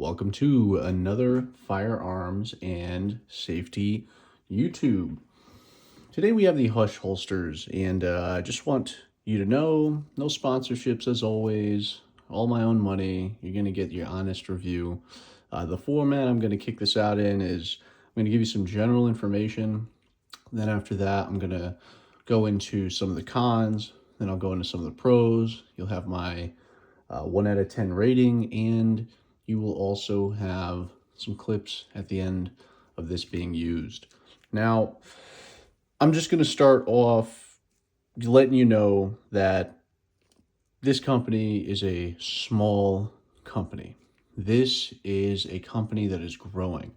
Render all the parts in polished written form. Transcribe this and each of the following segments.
Welcome to another firearms and safety YouTube. Today we have the Hush holsters, and I just want you to know, no sponsorships as always, all my own money. You're going to get your honest review. The format I'm going to kick this out in is I'm going to give you some general information. Then after that, I'm going to go into some of the cons. Then I'll go into some of the pros. You'll have my 1 out of 10 rating, and you will also have some clips at the end of this being used. Now, I'm just going to start off letting you know that this company is a small company. This is a company that is growing.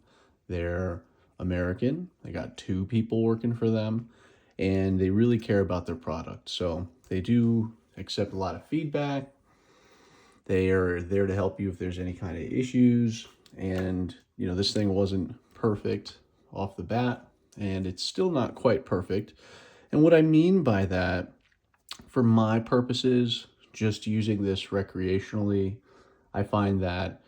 They're American. They got 2 people working for them, and they really care about their product. So they do accept a lot of feedback. They are there to help you if there's any kind of issues. And, you know, this thing wasn't perfect off the bat, and it's still not quite perfect. And what I mean by that, for my purposes, just using this recreationally, I find that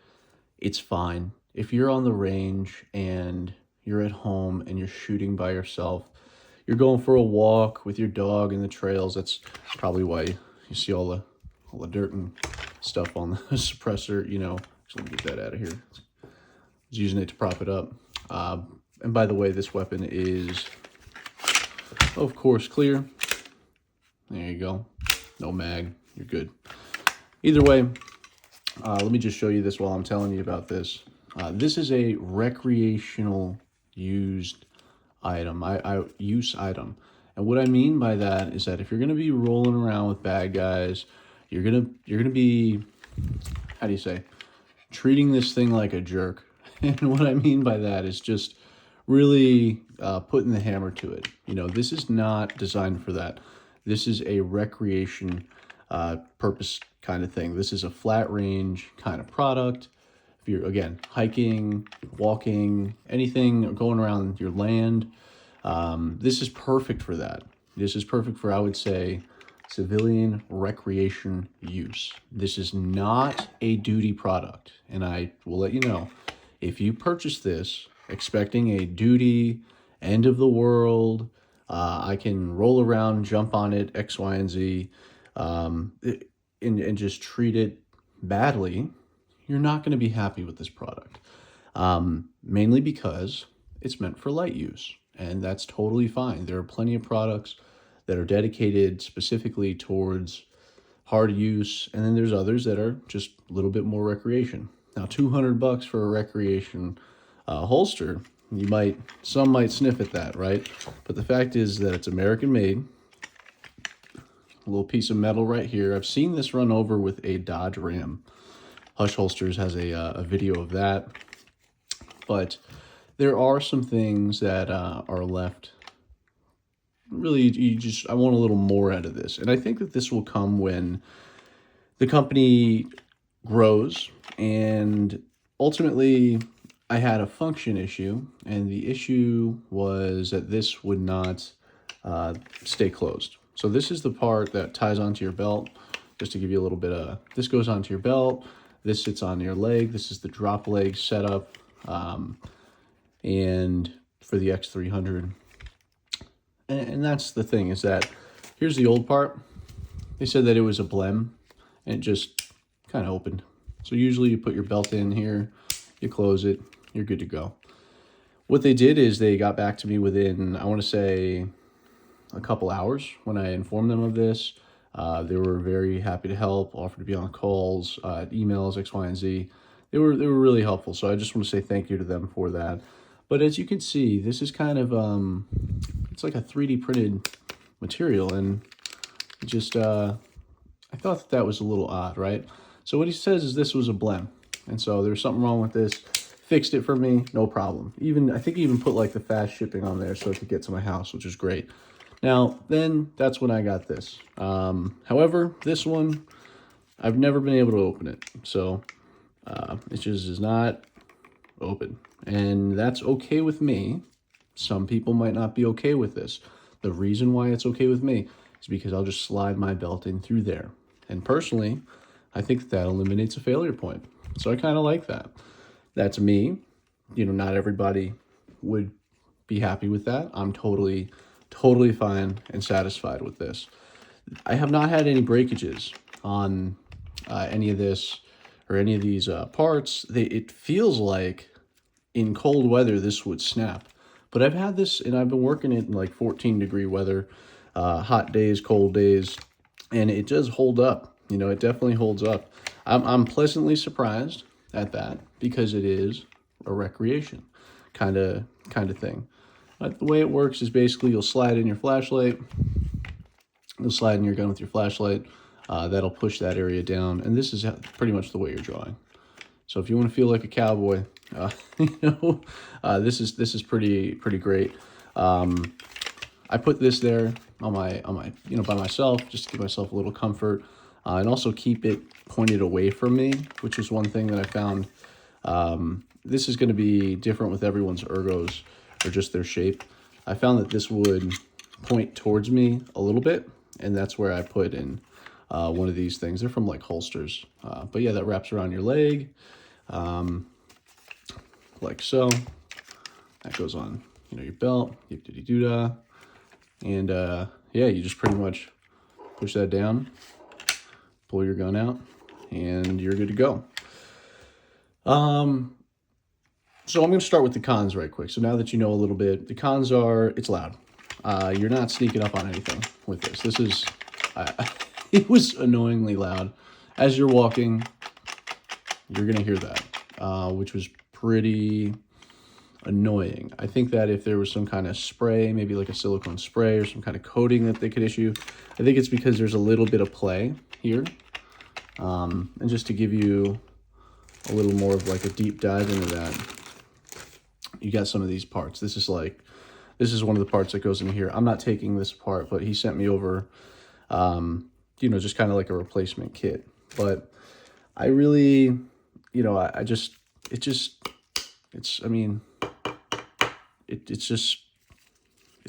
it's fine. If you're on the range and you're at home and you're shooting by yourself, you're going for a walk with your dog in the trails, that's probably why you see all the dirt and stuff on the suppressor, you know. So let me get that out of here. I was using it to prop it up. And by the way, this weapon is, of course, clear. There you go. No mag. You're good. Either way, let me just show you this while I'm telling you about this. This is a recreational used item. Use item. And what I mean by that is that if you're going to be rolling around with bad guys, you're gonna be, how do you say, treating this thing like a jerk. And what I mean by that is just really putting the hammer to it. You know, this is not designed for that. This is a recreation purpose kind of thing. This is a flat range kind of product. If you're, again, hiking, walking, anything, going around your land, this is perfect for that. This is perfect for, I would say, civilian recreation use. This is not a duty product. And I will let you know, if you purchase this expecting a duty, end of the world, I can roll around, jump on it, X, Y, and Z, and just treat it badly, you're not going to be happy with this product. Mainly because it's meant for light use, and that's totally fine. There are plenty of products that are dedicated specifically towards hard use, and then there's others that are just a little bit more recreation. Now, $200 for a recreation holster, some might sniff at that, right? But the fact is that it's American made. A little piece of metal right here. I've seen this run over with a Dodge Ram. Hush Holsters has a video of that. But there are some things that are left. Really, I want a little more out of this. And I think that this will come when the company grows. And ultimately, I had a function issue. And the issue was that this would not stay closed. So this is the part that ties onto your belt. Just to give you a little bit of, this goes onto your belt. This sits on your leg. This is the drop leg setup. And for the X300. And that's the thing, is that here's the old part. They said that it was a blem, and it just kind of opened. So usually you put your belt in here, you close it, you're good to go. What they did is they got back to me within, I want to say, a couple hours when I informed them of this. They were very happy to help, offered to be on calls, emails, X, Y, and Z. They were really helpful, so I just want to say thank you to them for that. But as you can see, this is kind of, it's like a 3D printed material, and just, I thought that was a little odd, right? So what he says is this was a blem, and so there's something wrong with this. Fixed it for me, no problem. I think he even put like the fast shipping on there so it could get to my house, which is great. Now, then that's when I got this. However, this one, I've never been able to open it, so it just is not open. And that's okay with me. Some people might not be okay with this. The reason why it's okay with me is because I'll just slide my belt in through there. And personally, I think that eliminates a failure point. So I kind of like that. That's me. You know, not everybody would be happy with that. I'm totally fine and satisfied with this. I have not had any breakages on any of this or any of these parts. It feels like in cold weather this would snap, but I've had this and I've been working it in like 14-degree weather, hot days, cold days, and it does hold up. You know, it definitely holds up. I'm pleasantly surprised at that because it is a recreation kind of thing. The way it works is basically you'll slide in your flashlight, you'll slide in your gun with your flashlight. That'll push that area down, and this is pretty much the way you're drawing. So if you want to feel like a cowboy, this is pretty great. I put this there on my by myself just to give myself a little comfort, and also keep it pointed away from me, which is one thing that I found. This is going to be different with everyone's ergos or just their shape. I found that this would point towards me a little bit, and that's where I put in one of these things. They're from like holsters, but yeah, that wraps around your leg, like so. That goes on, your belt, doo-doo-doo-dah. And yeah, you just pretty much push that down, pull your gun out, and you're good to go. So I'm going to start with the cons right quick. So now that you know a little bit, the cons are it's loud. You're not sneaking up on anything with this. This is, it was annoyingly loud. As you're walking, you're going to hear that, which was pretty annoying. I think that if there was some kind of spray, maybe like a silicone spray or some kind of coating that they could issue, I think it's because there's a little bit of play here. And just to give you a little more of like a deep dive into that, you got some of these parts. This is one of the parts that goes in here. I'm not taking this apart, but he sent me over, just kind of like a replacement kit. But I really, it's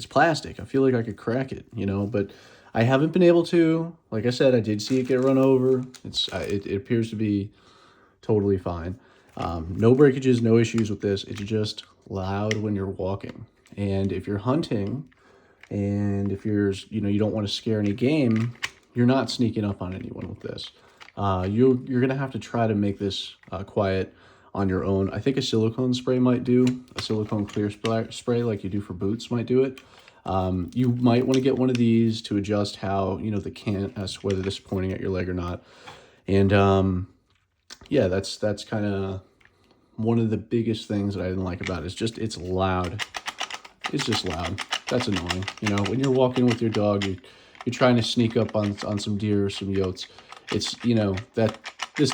plastic. I feel like I could crack it, but I haven't been able to. Like I said, I did see it get run over. It appears to be totally fine. No breakages, no issues with this. It's just loud when you're walking. And if you're hunting and if you're, you don't want to scare any game, you're not sneaking up on anyone with this. You're going to have to try to make this quiet on your own. I think a silicone spray might do. A silicone clear spray like you do for boots might do it. You might want to get one of these to adjust how, the cant as to whether this is pointing at your leg or not. And yeah, that's kind of one of the biggest things that I didn't like about it. It's loud. It's just loud. That's annoying. When you're walking with your dog, you're trying to sneak up on some deer or some yotes. It's, that this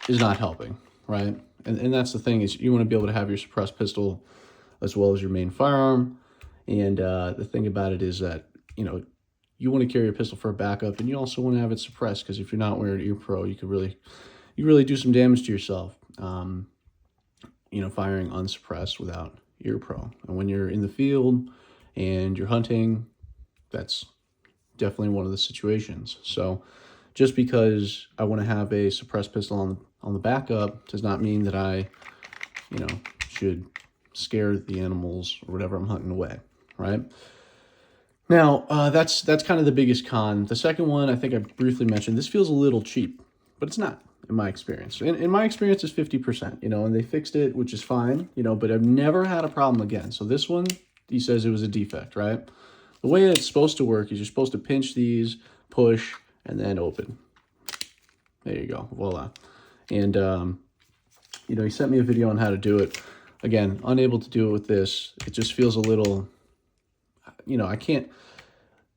is not helping, right? And that's the thing, is you want to be able to have your suppressed pistol as well as your main firearm. And the thing about it is that, you want to carry a pistol for a backup, and you also want to have it suppressed, because if you're not wearing ear pro, you could really do some damage to yourself, firing unsuppressed without ear pro. And when you're in the field and you're hunting, that's definitely one of the situations. So just because I want to have a suppressed pistol on the backup does not mean that I, should scare the animals or whatever I'm hunting away, right? Now, that's kind of the biggest con. The second one, I think I briefly mentioned, this feels a little cheap, but it's not, in my experience. In my experience, it's 50%, and they fixed it, which is fine, but I've never had a problem again. So this one, he says it was a defect, right? The way it's supposed to work is you're supposed to pinch these, push, and then open. There you go, voila. And, he sent me a video on how to do it. Again, unable to do it with this. It just feels a little,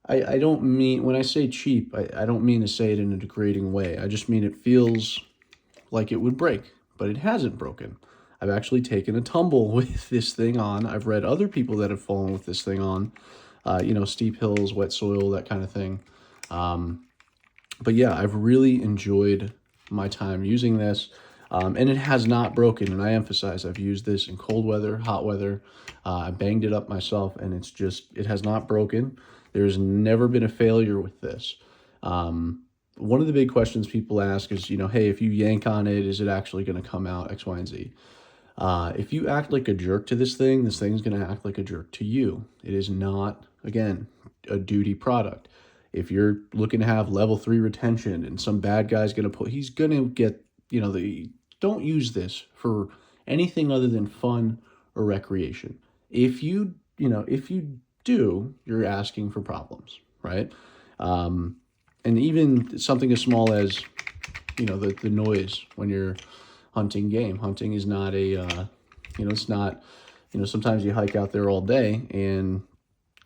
I don't mean, when I say cheap, I don't mean to say it in a degrading way. I just mean it feels like it would break, but it hasn't broken. I've actually taken a tumble with this thing on. I've read other people that have fallen with this thing on, steep hills, wet soil, that kind of thing. But yeah, I've really enjoyed my time using this, and it has not broken. And I emphasize, I've used this in cold weather, hot weather. I banged it up myself, and it has not broken. There's never been a failure with this. One of the big questions people ask is, hey, if you yank on it, is it actually going to come out X, Y, and Z? If you act like a jerk to this thing's going to act like a jerk to you. It is not, again, a duty product. If you're looking to have level 3 retention and some bad guy's going to he's going to get, don't use this for anything other than fun or recreation. If you do, you're asking for problems, right? And even something as small as, the noise when you're hunting game. Hunting is not it's not, sometimes you hike out there all day and,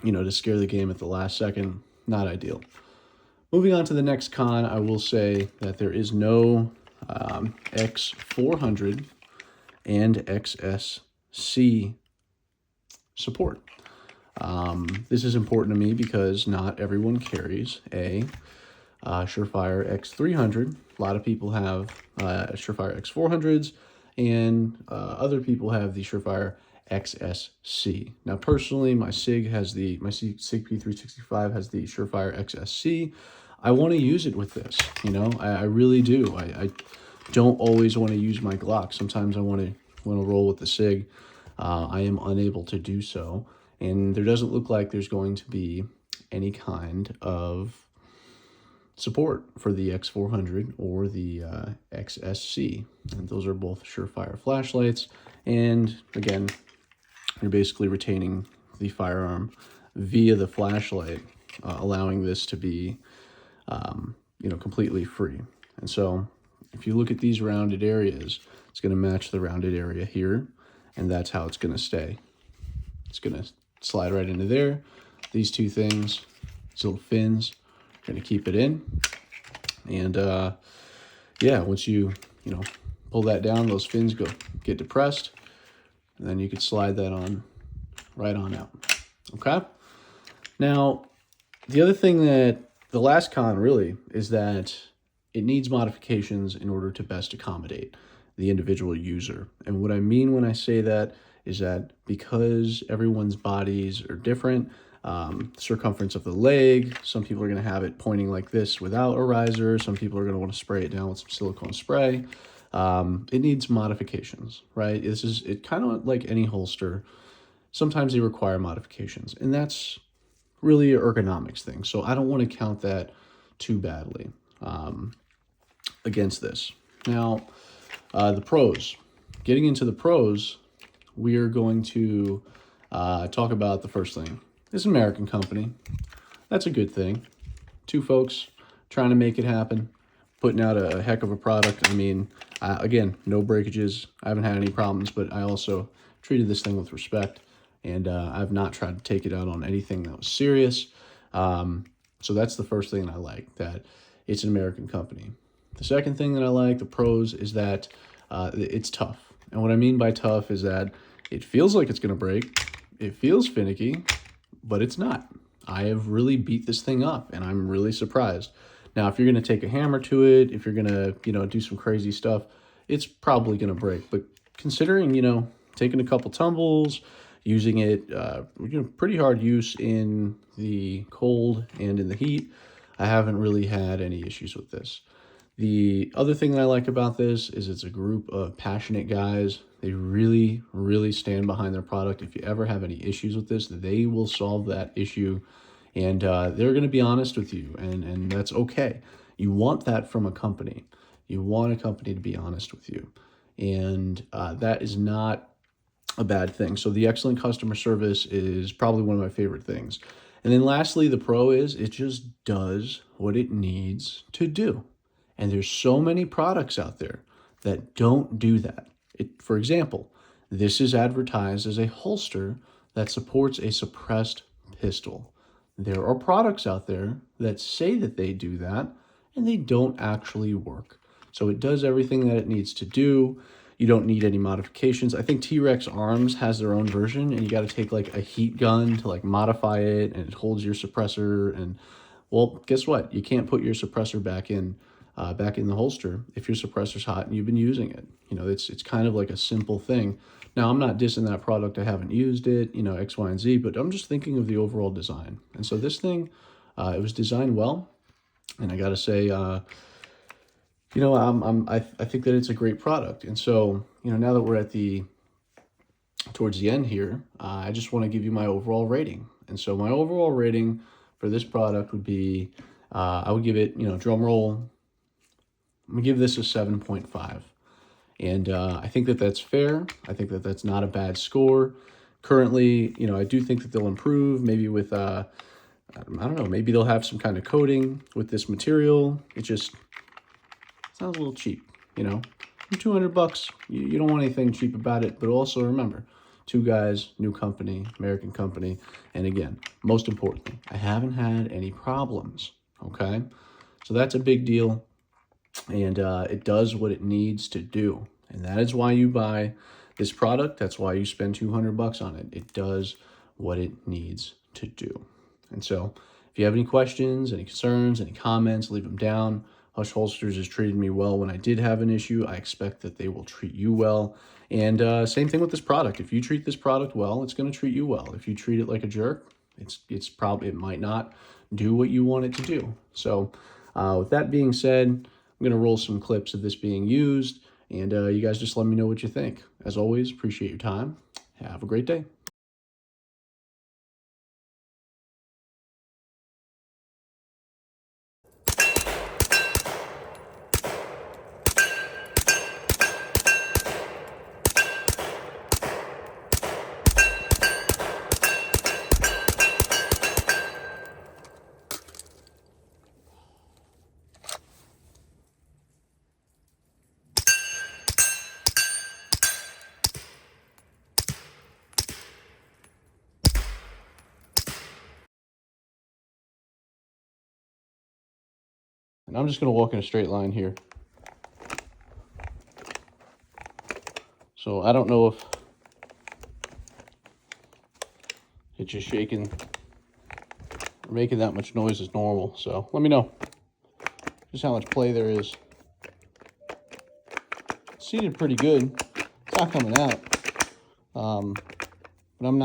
to scare the game at the last second, not ideal. Moving on to the next con, I will say that there is no X400 and XSC support. This is important to me because not everyone carries a Surefire X300. A lot of people have Surefire X400s, and other people have the Surefire XSC. Now, personally, my SIG P365 has the Surefire XSC. I want to use it with this. I really do. I don't always want to use my Glock. Sometimes I want to roll with the SIG. I am unable to do so, and there doesn't look like there's going to be any kind of support for the X400 or the XSC. And those are both Surefire flashlights. And again, you're basically retaining the firearm via the flashlight, allowing this to be, completely free. And so if you look at these rounded areas, it's going to match the rounded area here, and that's how it's going to stay. It's going to slide right into there. These two things, these little fins, going to keep it in. And once you pull that down, those fins get depressed, and then you could slide that on right on out. Okay. Now, the other thing that the last con really is that it needs modifications in order to best accommodate the individual user. And what I mean when I say that is that because everyone's bodies are different, circumference of the leg, some people are going to have it pointing like this without a riser. Some people are going to want to spray it down with some silicone spray. It needs modifications, right? It kind of like any holster. Sometimes they require modifications, and that's really an ergonomics thing. So I don't want to count that too badly against this. Now, the pros. Getting into the pros, we are going to talk about the first thing. It's an American company. That's a good thing. Two folks trying to make it happen, putting out a heck of a product. I mean, again, no breakages. I haven't had any problems, but I also treated this thing with respect, and I've not tried to take it out on anything that was serious. So that's the first thing I like, that it's an American company. The second thing that I like, the pros, is that it's tough. And what I mean by tough is that it feels like it's going to break. It feels finicky, but it's not. I have really beat this thing up, and I'm really surprised. Now, if you're going to take a hammer to it, if you're going to, do some crazy stuff, it's probably going to break. But considering, taking a couple tumbles, using it, pretty hard use in the cold and in the heat, I haven't really had any issues with this. The other thing that I like about this is it's a group of passionate guys. They really, really stand behind their product. If you ever have any issues with this, they will solve that issue, and they're going to be honest with you, and that's okay. You want that from a company. You want a company to be honest with you, and that is not a bad thing. So the excellent customer service is probably one of my favorite things. And then lastly, the pro is it just does what it needs to do. And there's so many products out there that don't do that. For example, this is advertised as a holster that supports a suppressed pistol. There are products out there that say that they do that, and they don't actually work. So it does everything that it needs to do. You don't need any modifications. I think T-Rex Arms has their own version, and you got to take like a heat gun to like modify it, and it holds your suppressor. And well, guess what? You can't put your suppressor back in the holster if your suppressor's hot and you've been using it. It's kind of like a simple thing. Now, I'm not dissing that product. I haven't used it, X, Y, and Z, but I'm just thinking of the overall design. And so this thing, it was designed well, and I got to say, I think that it's a great product. And so, now that we're at the towards the end here, I just want to give you my overall rating. And so my overall rating for this product would be, I would give it, drum roll, I'm going to give this a 7.5. And I think that that's fair. I think that that's not a bad score. Currently, I do think that they'll improve, maybe with, I don't know, maybe they'll have some kind of coating with this material. It just sounds a little cheap, $200, you don't want anything cheap about it. But also remember, two guys, new company, American company. And again, most importantly, I haven't had any problems, okay? So that's a big deal. And it does what it needs to do. And that is why you buy this product. That's why you spend $200 on it. It does what it needs to do. And so if you have any questions, any concerns, any comments, leave them down. Hush Holsters has treated me well when I did have an issue. I expect that they will treat you well. And same thing with this product. If you treat this product well, it's going to treat you well. If you treat it like a jerk, it might not do what you want it to do. So with that being said, I'm going to roll some clips of this being used, and you guys just let me know what you think. As always, appreciate your time. Have a great day. And I'm just going to walk in a straight line here. So I don't know if it's just shaking or making that much noise as normal. So let me know just how much play there is. It's seated pretty good. It's not coming out. But I'm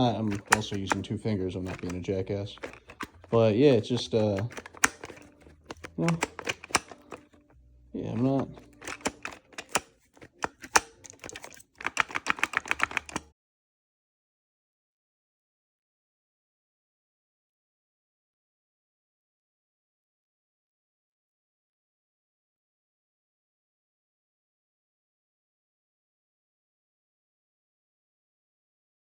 also using two fingers. I'm not being a jackass. But yeah, it's just, yeah, I'm not